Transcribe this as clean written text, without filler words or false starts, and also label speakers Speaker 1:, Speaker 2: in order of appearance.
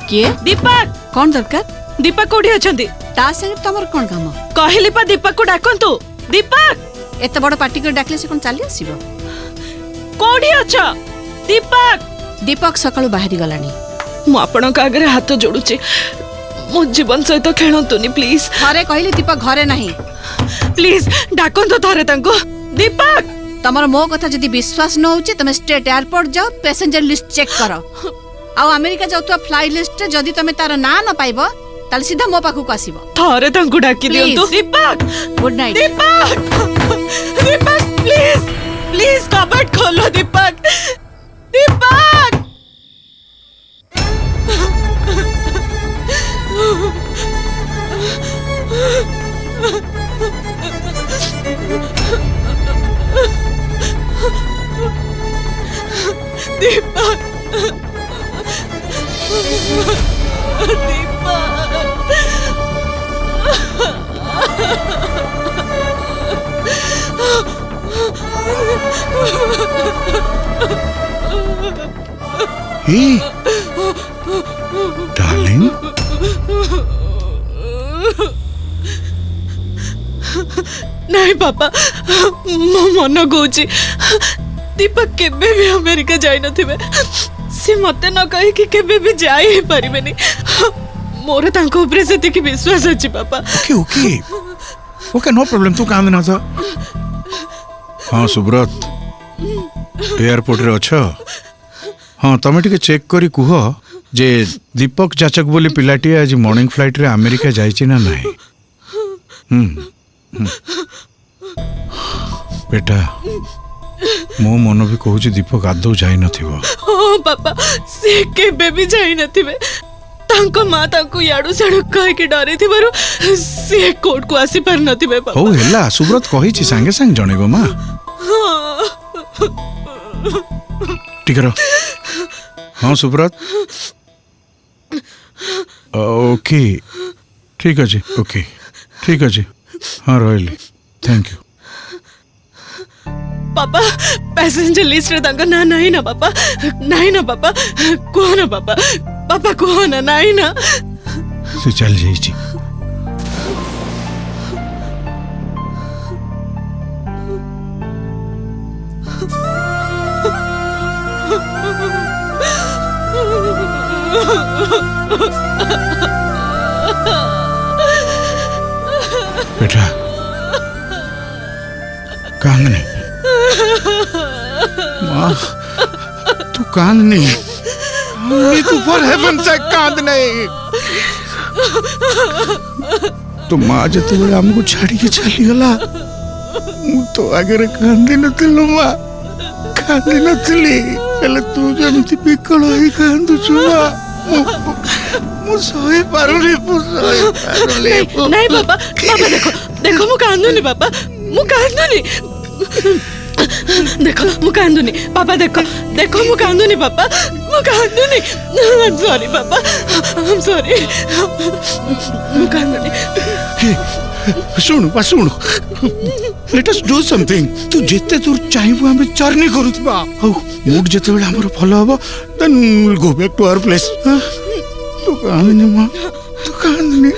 Speaker 1: किए
Speaker 2: दीपक
Speaker 1: कौन दरकार
Speaker 2: दीपक कोठी अछंती
Speaker 1: ता संगे तमर कौन काम
Speaker 2: कहली पा दीपक को डाकंतु दीपक
Speaker 1: एत बड़ पार्टी कर डाकले से कौन चली आसीबो
Speaker 2: कोठी अछ दीपक
Speaker 1: दीपक सकाळु बाहरी गलानी
Speaker 2: मु आपनक आगरे हाथ जोडुची मो जीवन सहित खेलंतुनी प्लीज
Speaker 1: थरे कहली दीपक घरे नहीं
Speaker 2: प्लीज डाकंतु थरे तांको दीपक
Speaker 1: तमर मो कथा जदी विश्वास न होची तमे स्ट्रेट एयरपोर्ट जाओ पैसेंजर लिस्ट चेक करो आ अमेरिका जाउतवा फ्लाइट लिस्ट रे जदी तमे तार ना न पाइबो ताल सीधा मो पाखु को आसीबो
Speaker 2: थरे तांको डाकी दियंतु Deepak
Speaker 1: good night
Speaker 2: Deepak Deepak please please cupboard खोलो दीपक दीपक दीपक
Speaker 3: Hey, darling.
Speaker 2: नहीं पापा मो मन कौची दीपक केबे भी अमेरिका जाई नथिबे से मते न कहि कि केबे भी जाई ही परिबेनी मोर तांको ऊपर से तिकी विश्वास अछि पापा
Speaker 3: Okay, no problem. तू काम ना था. हाँ सुब्रत एयरपोर्ट रे अच्छा. हाँ तमे टिके चेक करी कुह जे दीपक जाचक बोली पिलाटी आज मॉर्निंग फ्लाइट रे अमेरिका जाइछि ना नहीं. बेटा मो मन भी कहूँ दीपक आदौ जाई नथिबो.
Speaker 2: हाँ पापा से केबे भी जाई नथिबे तांको मां तांको याडू साडू कह के डरे थिबारु से कोर्ट को आसी पर नथिबे पापा.
Speaker 3: हो हेला सुब्रत कहिछि संगे संग जणेबो मां. ठीक रह. हाँ सुब्रत ओके ठीक अछि ओके ठीक अछि. हाँ रहली थैंक यू.
Speaker 2: पापा पैसेंजर लिस्ट रे तांका ना नहीं ना पापा नहीं ना पापा को ना पापा पापा को ना नहीं ना
Speaker 3: से चल जाइछि. बेटा कांद नहीं माँ तू कांद नहीं तू फॉर हेवन से कांद नहीं. तो माँ जते बेले हमको छाड़ी के चली गला मु तो आगे कांदी नथिलो माँ कांदी नथिली हेले तू जमती बिकल होई कांदु छुआ मु सही पारुनी
Speaker 2: नहीं पापा पापा देखो देखो मु कांदुनी पापा मु कांदुनी देखो मु कांदुनी पापा देखो देखो मु कांदुनी पापा मु कांदुनी. आई एम सॉरी पापा आई एम सॉरी मु कांदुनी.
Speaker 3: सुन बा सुन लेट अस डू समथिंग. तू जिते दूर चाहिबो हम जर्नी करूथबा हो मूड जते बेले हमर फॉलो हबो then will go back to our place. तू कांदनी मां तू कांदनी.